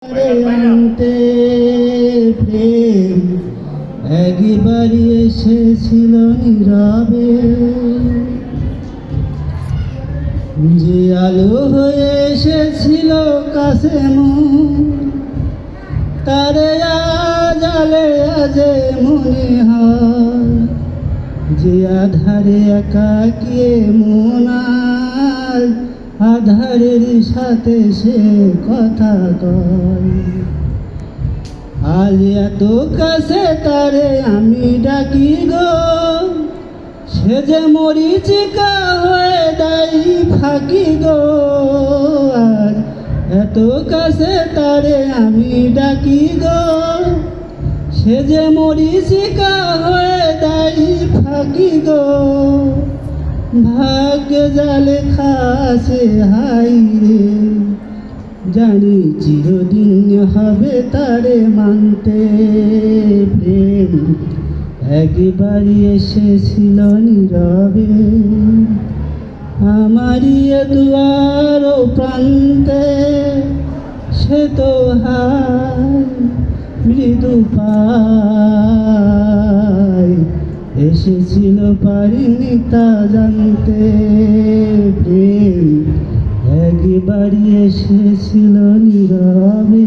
আনতে প্রেম একবারই এসেছিল নীরবে, যে আলো হয়ে এসেছিল কাছে তারে আজালে আজে মনে হয়, যে আধারে একাকিয়ে মনায় আধারের সাথে সে কথা কয়। আজ এত কাছে তারে আমি ডাকি গো, সে যে মরিচিকা হয়ে দেয় ফাঁকি গো। আজ এত কাছে তারে আমি ডাকি গো, সে যে মরিচিকা হয়ে দেয় ফাঁকি গো। ভাগ্য জালে খাসে হাই রে, জানি চিরদিন হবে তারে মানতে প্রেম একবারই এসেছিল নীরবে। আমারই দুয়ার প্রান্তে সে তো হায় মৃদু পায়, এসেছিল পারিনি তা জানতে প্রেম একবারই এসেছিল নীরবে।